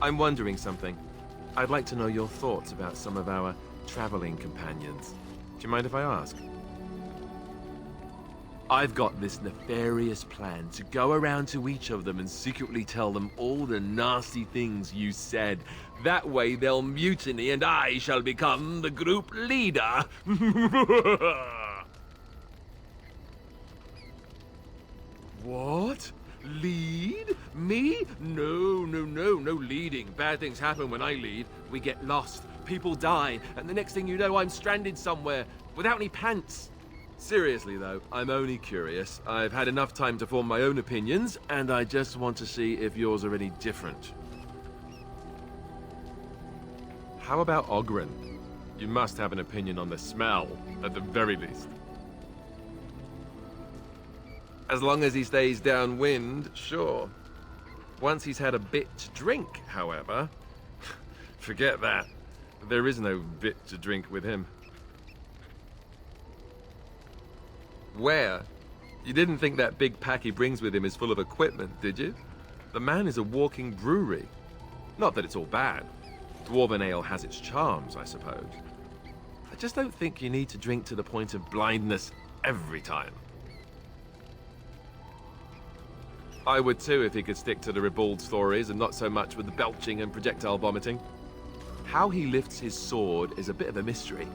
I'm wondering something. I'd like to know your thoughts about some of our traveling companions. Do you mind if I ask? I've got this nefarious plan to go around to each of them and secretly tell them all the nasty things you said. That way they'll mutiny and I shall become the group leader. What? Lead? Me? No leading. Bad things happen when I lead. We get lost, people die, and the next thing you know I'm stranded somewhere without any pants. Seriously though, I'm only curious. I've had enough time to form my own opinions, and I just want to see if yours are any different. How about Oghren? You must have an opinion on the smell, at the very least. As long as he stays downwind, sure. Once he's had a bit to drink, however, forget that. There is no bit to drink with him. Where? You didn't think that big pack he brings with him is full of equipment, did you? The man is a walking brewery. Not that it's all bad. Dwarven ale has its charms, I suppose. I just don't think you need to drink to the point of blindness every time. I would too if he could stick to the ribald stories and not so much with the belching and projectile vomiting. How he lifts his sword is a bit of a mystery,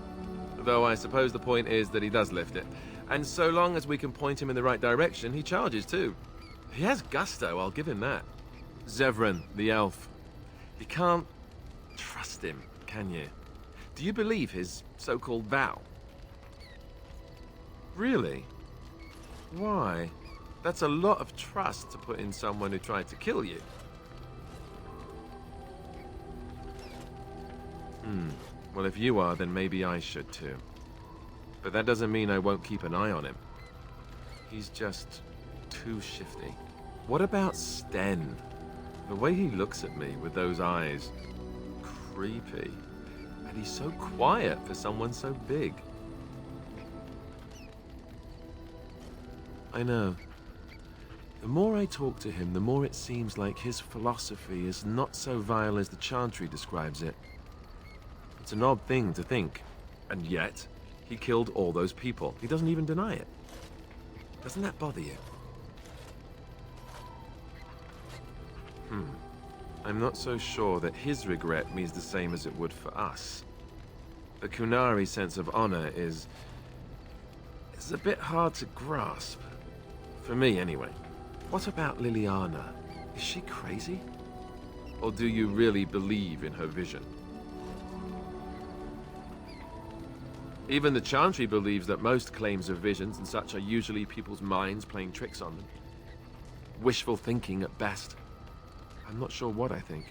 though I suppose the point is that he does lift it. And so long as we can point him in the right direction, he charges too. He has gusto, I'll give him that. Zevran, the elf. You can't trust him, can you? Do you believe his so-called vow? Really? Why? That's a lot of trust to put in someone who tried to kill you. Well, if you are, then maybe I should too. But that doesn't mean I won't keep an eye on him. He's just too shifty. What about Sten? The way he looks at me with those eyes. Creepy. And he's so quiet for someone so big. I know. The more I talk to him, the more it seems like his philosophy is not so vile as the Chantry describes it. It's an odd thing to think, and yet, he killed all those people. He doesn't even deny it. Doesn't that bother you? I'm not so sure that his regret means the same as it would for us. The Kunari sense of honor is a bit hard to grasp. For me, anyway. What about Liliana? Is she crazy? Or do you really believe in her vision? Even the Chantry believes that most claims of visions and such are usually people's minds playing tricks on them. Wishful thinking at best. I'm not sure what I think.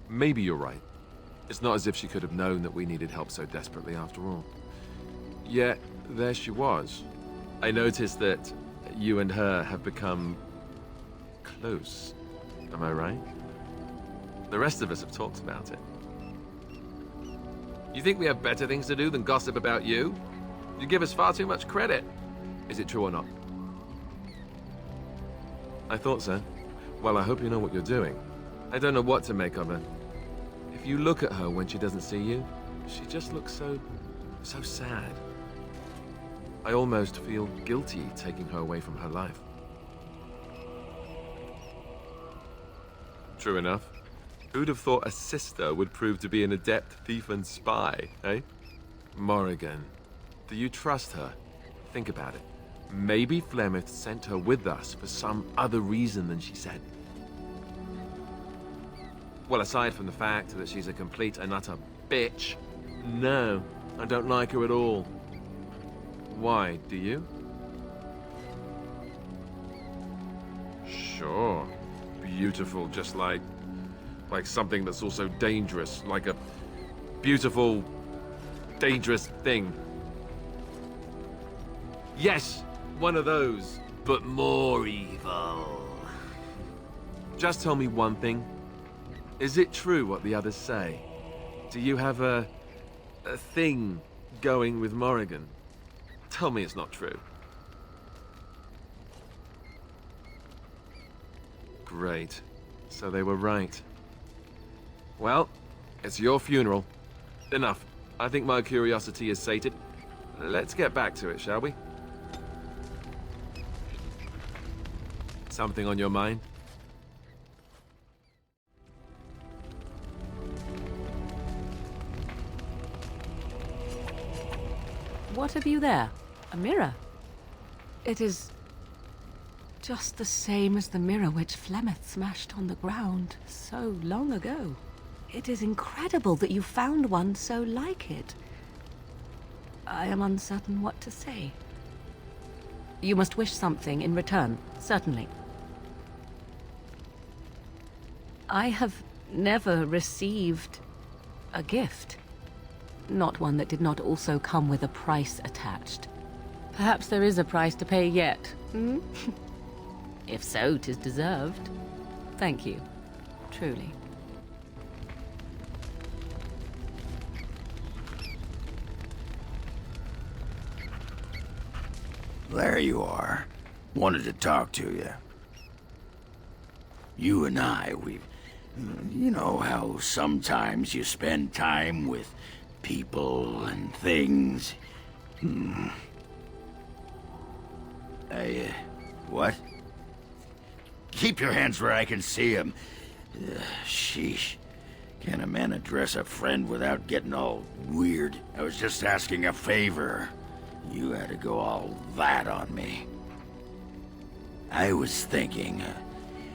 Maybe you're right. It's not as if she could have known that we needed help so desperately after all. Yet, there she was. I noticed that you and her have become close. Am I right? The rest of us have talked about it. You think we have better things to do than gossip about you? You give us far too much credit. Is it true or not? I thought so. Well, I hope you know what you're doing. I don't know what to make of her. If you look at her when she doesn't see you, she just looks so sad. I almost feel guilty taking her away from her life. True enough. Who'd have thought a sister would prove to be an adept thief and spy, eh? Morrigan. Do you trust her? Think about it. Maybe Flemeth sent her with us for some other reason than she said. Well, aside from the fact that she's a complete and utter bitch, no, I don't like her at all. Why, do you? Sure. Beautiful, just like something that's also dangerous, like a beautiful, dangerous thing. Yes, one of those, but more evil. Just tell me one thing. Is it true what the others say? Do you have a thing going with Morrigan? Tell me it's not true. Great. So they were right. Well, it's your funeral. Enough. I think my curiosity is sated. Let's get back to it, shall we? Something on your mind? What have you there? A mirror? It is just the same as the mirror which Flemeth smashed on the ground so long ago. It is incredible that you found one so like it. I am uncertain what to say. You must wish something in return, certainly. I have never received a gift. Not one that did not also come with a price attached. Perhaps there is a price to pay yet, hmm? If so, 'tis deserved. Thank you, truly. There you are. Wanted to talk to you. You and I, you know how sometimes you spend time with people and things. What? Keep your hands where I can see them. Sheesh. Can a man address a friend without getting all weird? I was just asking a favor. You had to go all that on me. I was thinking,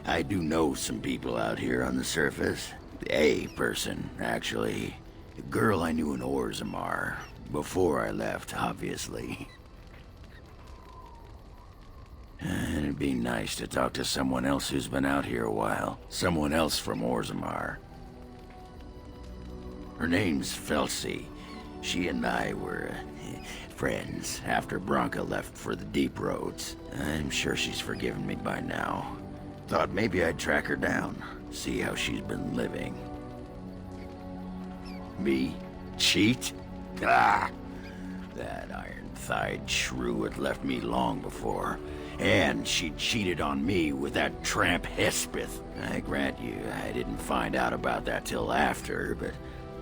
I do know some people out here on the surface. A person, actually. A girl I knew in Orzammar. Before I left, obviously. It'd be nice to talk to someone else who's been out here a while. Someone else from Orzammar. Her name's Felsi. She and I were friends after Branka left for the deep roads. I'm sure she's forgiven me by now. Thought maybe I'd track her down, see how she's been living. Me? Cheat? Ah! That iron-thighed shrew had left me long before. And she cheated on me with that tramp Hespeth. I grant you, I didn't find out about that till after, but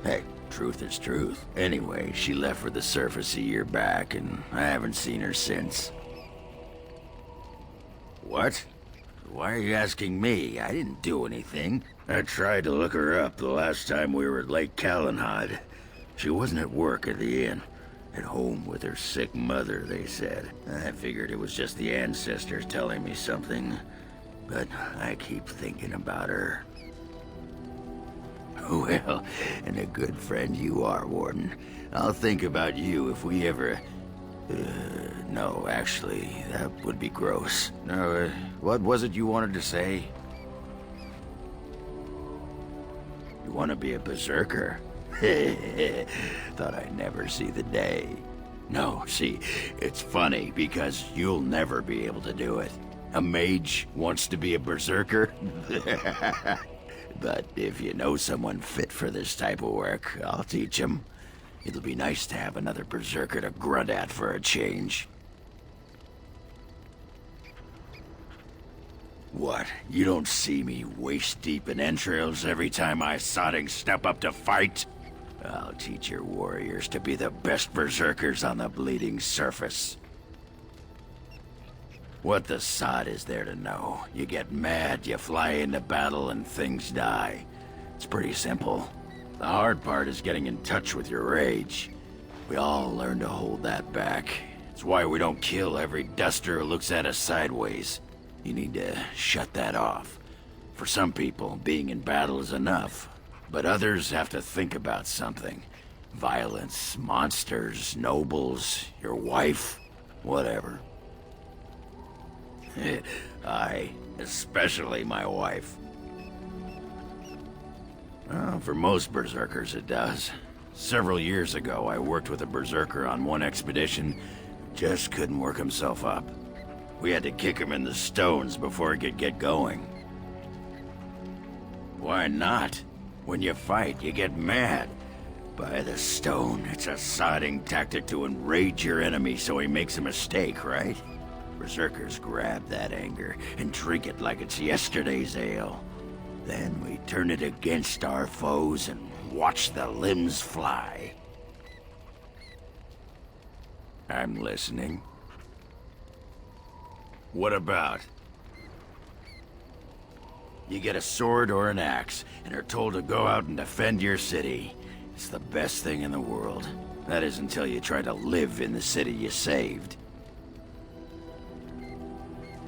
hey, truth is truth. Anyway, she left for the surface a year back, and I haven't seen her since. What? Why are you asking me? I didn't do anything. I tried to look her up the last time we were at Lake Calenhad. She wasn't at work at the inn. At home with her sick mother, they said. I figured it was just the ancestors telling me something. But I keep thinking about her. Well, and a good friend you are, Warden. I'll think about you if we ever... no, actually, that would be gross. No, what was it you wanted to say? You want to be a berserker? Thought I'd never see the day. No, see, it's funny because you'll never be able to do it. A mage wants to be a berserker? But if you know someone fit for this type of work, I'll teach him. It'll be nice to have another berserker to grunt at for a change. What, you don't see me waist-deep in entrails every time I sodding step up to fight? I'll teach your warriors to be the best berserkers on the bleeding surface. What the sod is there to know? You get mad, you fly into battle, and things die. It's pretty simple. The hard part is getting in touch with your rage. We all learn to hold that back. It's why we don't kill every duster who looks at us sideways. You need to shut that off. For some people, being in battle is enough. But others have to think about something. Violence, monsters, nobles, your wife, whatever. Especially my wife. Well, for most berserkers it does. Several years ago, I worked with a berserker on one expedition who just couldn't work himself up. We had to kick him in the stones before he could get going. Why not? When you fight, you get mad. By the stone, it's a sodding tactic to enrage your enemy so he makes a mistake, right? Berserkers grab that anger and drink it like it's yesterday's ale. Then we turn it against our foes and watch the limbs fly. I'm listening. What about? You get a sword or an axe, and are told to go out and defend your city. It's the best thing in the world. That is until you try to live in the city you saved.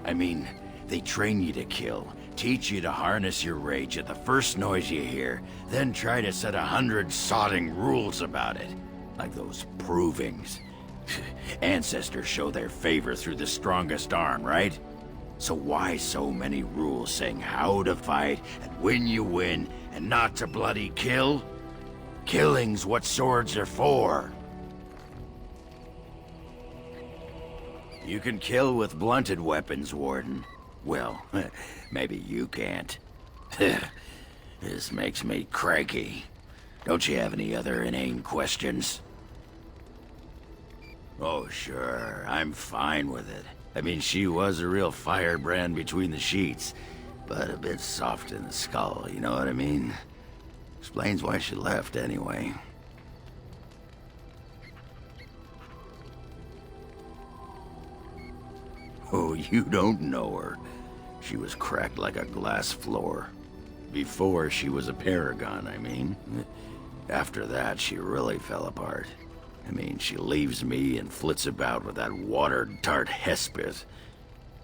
I mean, they train you to kill, teach you to harness your rage at the first noise you hear, then try to set 100 sodding rules about it. Like those provings. Ancestors show their favor through the strongest arm, right? So why so many rules saying how to fight, and when you win, and not to bloody kill? Killing's what swords are for. You can kill with blunted weapons, Warden. Well, maybe you can't. This makes me cranky. Don't you have any other inane questions? Oh, sure. I'm fine with it. I mean, she was a real firebrand between the sheets, but a bit soft in the skull, you know what I mean? Explains why she left, anyway. Oh, you don't know her. She was cracked like a glass floor. Before she was a paragon, I mean. After that, she really fell apart. I mean, she leaves me and flits about with that water-dart Hespith.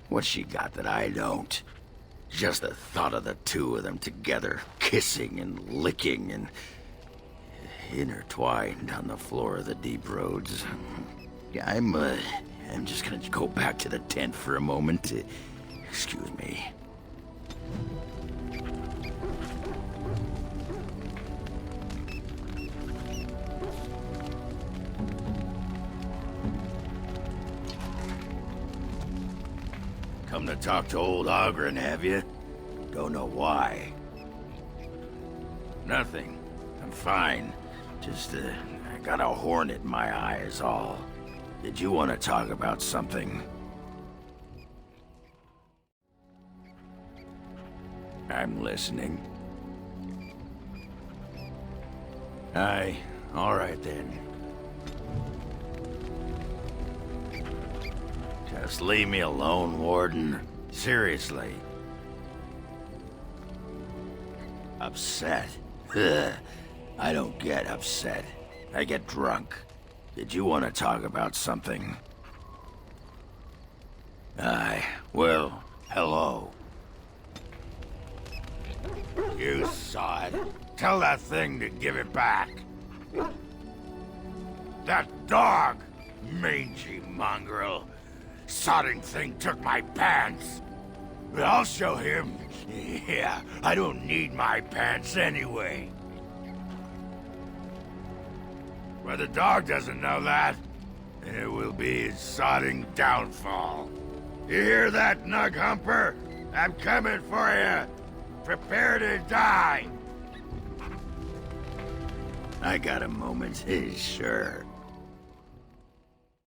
What's she got that I don't? Just the thought of the two of them together, kissing and licking and intertwined on the floor of the deep roads. Yeah, I'm just gonna go back to the tent for a moment. Excuse me. Come to talk to old Oghren, have you? Don't know why. Nothing. I'm fine. Just, I got a hornet in my eye is all. Did you want to talk about something? I'm listening. Aye, all right then. Just leave me alone, Warden. Seriously. Upset? Ugh. I don't get upset. I get drunk. Did you want to talk about something? Aye, well, hello. You saw it. Tell that thing to give it back. That dog! Mangy mongrel. Sodding thing took my pants. But I'll show him. Yeah, I don't need my pants anyway. But the dog doesn't know that, and it will be his sodding downfall. You hear that, Nug Humper? I'm coming for you. Prepare to die. I got a moment, sure.